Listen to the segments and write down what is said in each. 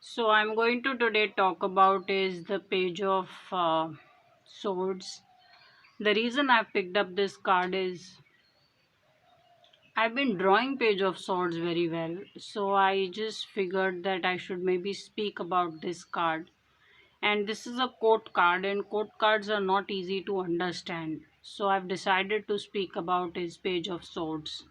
So I'm going to today talk about is the page of swords. The reason I picked up this card is I've been drawing page of swords very well. So I just figured that I should maybe speak about this card. And this is a quote card and quote cards are not easy to understand. So I've decided to speak about his page of swords.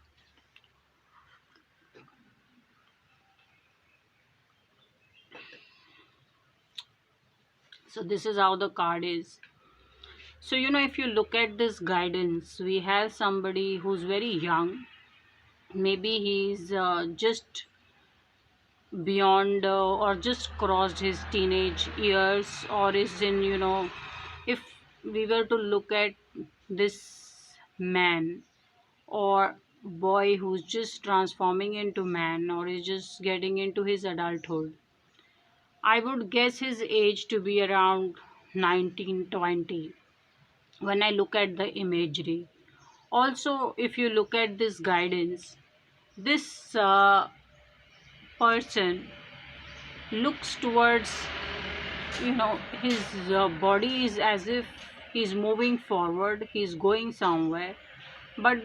So this is how the card is. So if you look at this guidance, we have somebody who's very young. Maybe he's just beyond or just crossed his teenage years, or is in, if we were to look at this man or boy who's just transforming into man or is just getting into his adulthood, I would guess his age to be around 19-20 when I look at the imagery. Also, if you look at this guidance, this person looks towards, his body is as if he's moving forward, he's going somewhere, but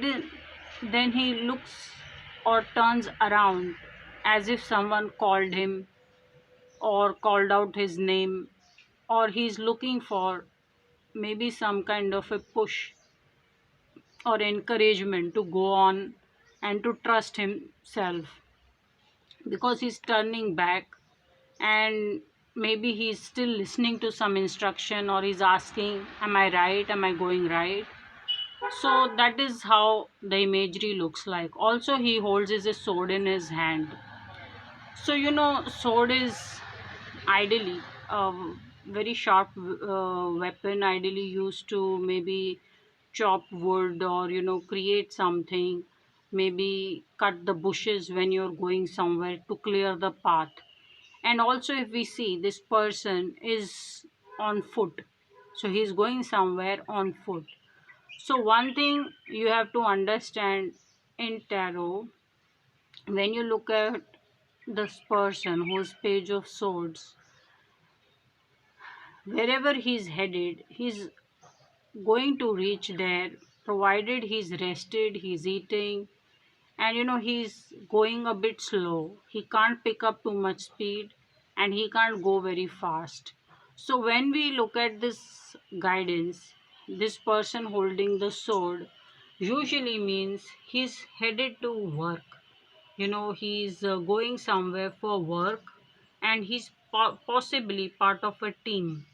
then he looks or turns around as if someone called him or called out his name, or he's looking for maybe some kind of a push or encouragement to go on and to trust himself, because he's turning back and maybe he's still listening to some instruction, or he's asking, am I right, am I going right? So that is how the imagery looks like. Also, he holds his sword in his hand. So sword is ideally a very sharp weapon, ideally used to maybe chop wood or create something, maybe cut the bushes when you're going somewhere to clear the path. And also, if we see, this person is on foot, so he's going somewhere on foot. So one thing you have to understand in tarot, when you look at this person who's page of swords, wherever he's headed, he's going to reach there, provided he's rested, he's eating, and he's going a bit slow. He can't pick up too much speed and he can't go very fast. So when we look at this guidance, this person holding the sword usually means he's headed to work. He's going somewhere for work, and he's possibly part of a team,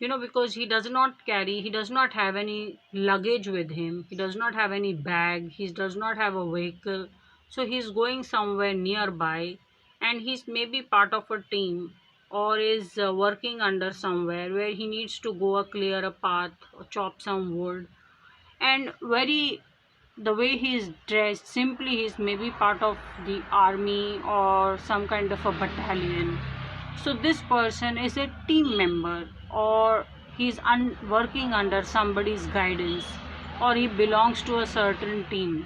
because he does not have any luggage with him, he does not have any bag, he does not have a vehicle. So he's going somewhere nearby, and he's maybe part of a team, or is working under somewhere where he needs to go clear a path or chop some wood. And very, the way he's dressed, simply he's maybe part of the army or some kind of a battalion. So this person is a team member, or he's working under somebody's guidance, or he belongs to a certain team.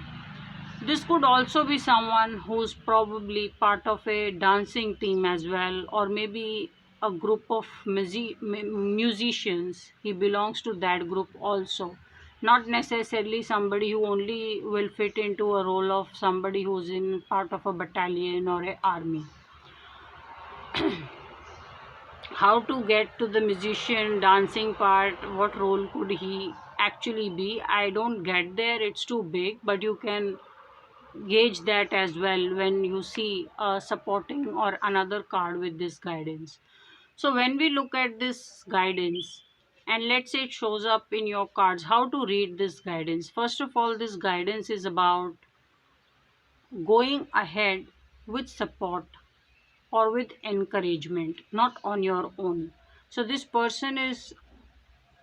This could also be someone who's probably part of a dancing team as well, or maybe a group of musicians. He belongs to that group also. Not necessarily somebody who only will fit into a role of somebody who's in part of a battalion or a army. How to get to the musician dancing part, what role could he actually be? I don't get there, it's too big, but you can gauge that as well when you see a supporting or another card with this guidance. So when we look at this guidance, and let's say it shows up in your cards, how to read this guidance? First of all, this guidance is about going ahead with support or with encouragement, not on your own. So this person is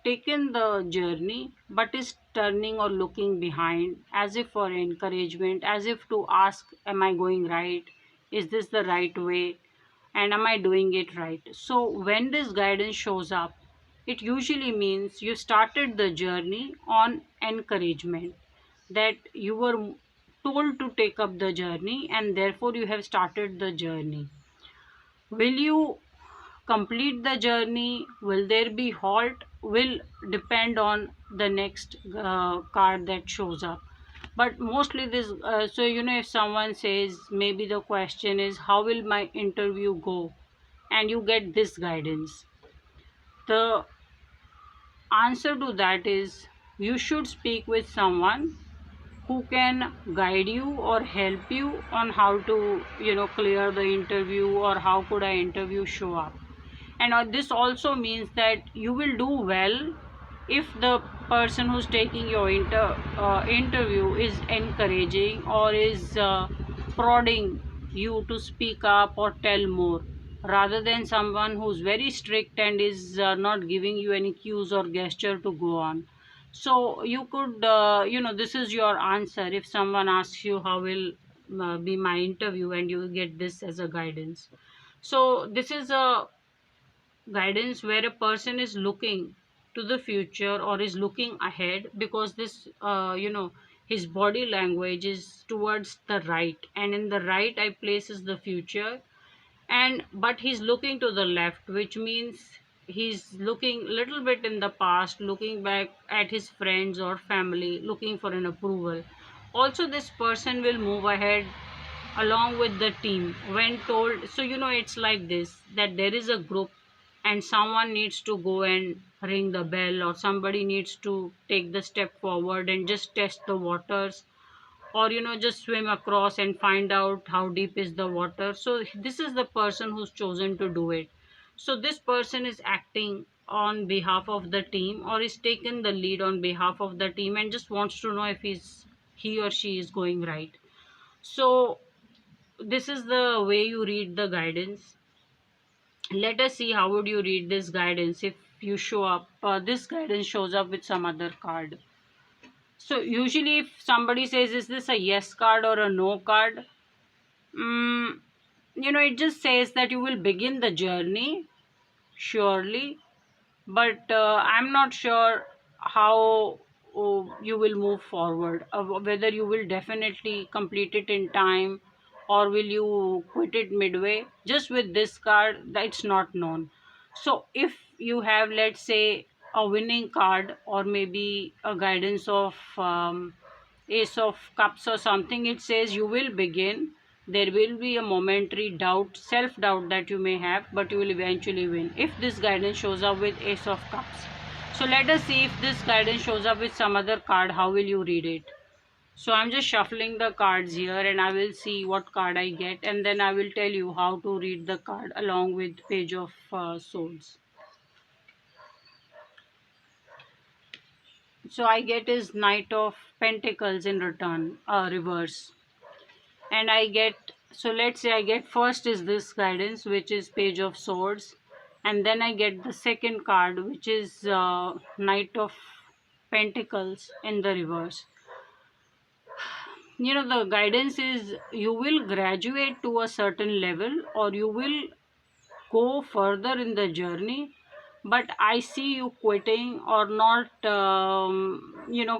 taken the journey but is turning or looking behind as if for encouragement, as if to ask, am I going right? Is this the right way? And am I doing it right? So when this guidance shows up, it usually means you started the journey on encouragement, that you were told to take up the journey and therefore you have started the journey. Will you complete the journey? Will there be halt? Will depend on the next card that shows up. But mostly this, so if someone says, maybe the question is, how will my interview go, and you get this guidance, the answer to that is, you should speak with someone who can guide you or help you on how to clear the interview, or how could an interview show up. And this also means that you will do well if the person who's taking your interview is encouraging, or is prodding you to speak up or tell more, rather than someone who's very strict and is not giving you any cues or gesture to go on. So you could, this is your answer if someone asks you how will be my interview, and you get this as a guidance. So this is a guidance where a person is looking to the future or is looking ahead, because this his body language is towards the right, and in the right eye places the future, and but he's looking to the left, which means he's looking little bit in the past, looking back at his friends or family, looking for an approval. Also, this person will move ahead along with the team when told. So it's like this, that there is a group and someone needs to go and ring the bell, or somebody needs to take the step forward and just test the waters, or just swim across and find out how deep is the water. So this is the person who's chosen to do it. So this person is acting on behalf of the team, or is taken the lead on behalf of the team, and just wants to know if he or she is going right. So this is the way you read the guidance. Let us see how would you read this guidance if you show up, this guidance shows up with some other card. So usually if somebody says, is this a yes card or a no card, mm, it just says that you will begin the journey surely, but I'm not sure how you will move forward, whether you will definitely complete it in time, or will you quit it midway. Just with this card, that's not known. So if you have, let's say, a winning card, or maybe a guidance of ace of cups or something, it says you will begin. There will be a momentary doubt, self doubt that you may have, but you will eventually win, if this guidance shows up with ace of cups. So let us see if this guidance shows up with some other card, how will you read it. So I'm just shuffling the cards here, and I will see what card I get, and then I will tell you how to read the card along with page of swords. So I get is knight of pentacles in return, reverse. And I get, so let's say I get, first is this guidance, which is page of swords, and then I get the second card, which is knight of pentacles in the reverse. The guidance is, you will graduate to a certain level, or you will go further in the journey, but I see you quitting or not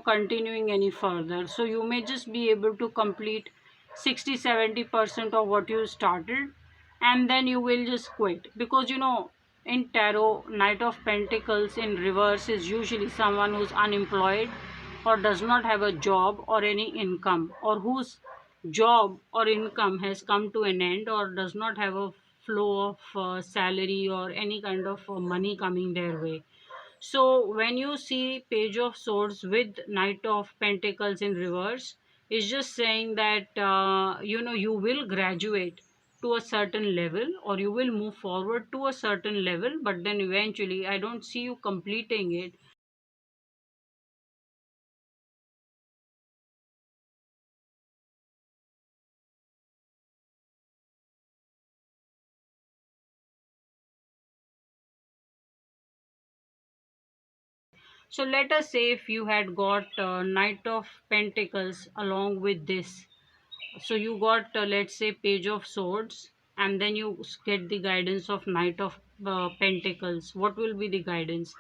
continuing any further. So you may just be able to complete 60-70% of what you started, and then you will just quit, because in tarot, knight of pentacles in reverse is usually someone who's unemployed, or does not have a job or any income, or whose job or income has come to an end, or does not have a flow of salary or any kind of money coming their way. So when you see page of swords with knight of pentacles in reverse, it's just saying that you will graduate to a certain level, or you will move forward to a certain level, but then eventually I don't see you completing it. So let us say if you had got knight of pentacles along with this. So you got, let's say, page of swords, and then you get the guidance of knight of pentacles. What will be the guidance?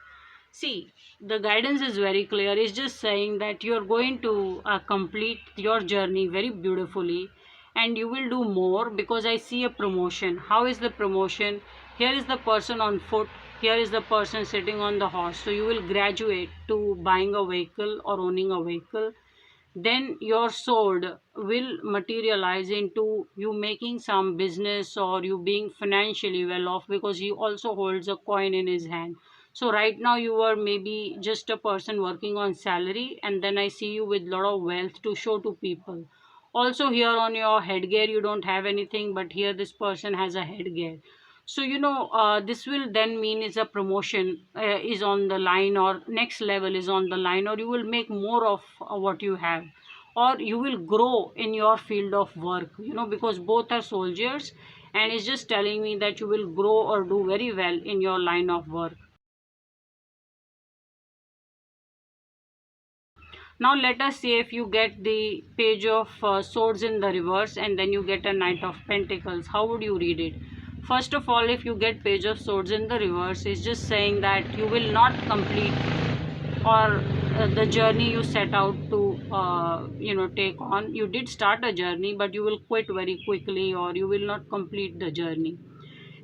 See, the guidance is very clear. It's just saying that you're going to complete your journey very beautifully, and you will do more, because I see a promotion. How is the promotion? Here is the person on foot, here is the person sitting on the horse. So you will graduate to buying a vehicle or owning a vehicle. Then your sword will materialize into you making some business or you being financially well off, because he also holds a coin in his hand. So right now you are maybe just a person working on salary, and then I see you with lot of wealth to show to people. Also here on your headgear you don't have anything, but here this person has a headgear. So this will then mean is a promotion is on the line, or next level is on the line, or you will make more of what you have, or you will grow in your field of work, because both are soldiers, and it's just telling me that you will grow or do very well in your line of work. Now let us see, if you get the page of swords in the reverse and then you get a knight of pentacles, how would you read it? First of all, if you get page of swords in the reverse, it's just saying that you will not complete, or the journey you set out to take on. You did start a journey, but you will quit very quickly, or you will not complete the journey.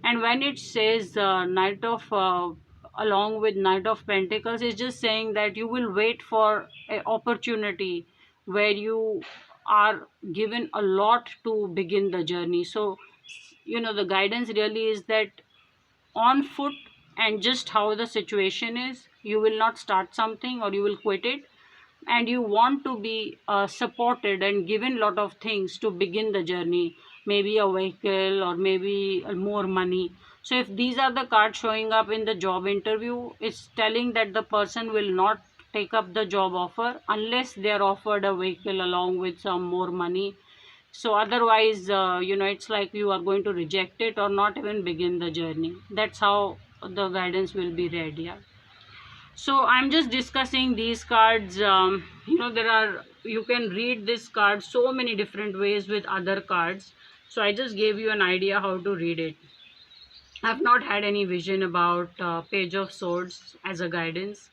And when it says knight of along with knight of pentacles, it's just saying that you will wait for an opportunity where you are given a lot to begin the journey. So the guidance really is that on foot, and just how the situation is, you will not start something or you will quit it, and you want to be supported and given lot of things to begin the journey, maybe a vehicle or maybe more money. So if these are the cards showing up in the job interview, it's telling that the person will not take up the job offer unless they are offered a vehicle along with some more money. So otherwise it's like you are going to reject it or not even begin the journey. That's how the guidance will be read. Yeah, so I'm just discussing these cards. There are, you can read this card so many different ways with other cards, so I just gave you an idea how to read it. I've not had any vision about page of swords as a guidance.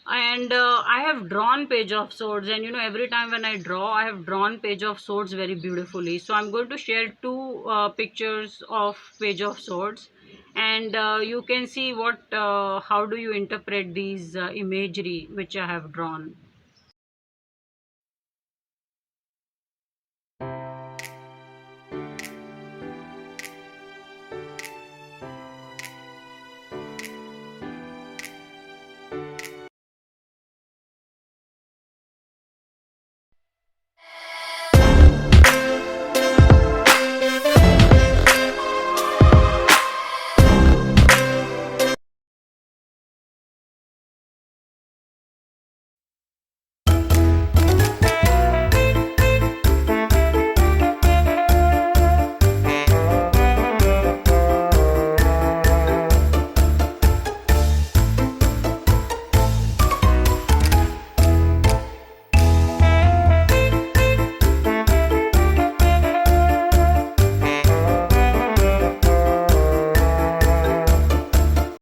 And I have drawn page of swords, and every time when I draw, I have drawn page of swords very beautifully. So I'm going to share two pictures of page of swords, and you can see what how do you interpret these imagery which I have drawn.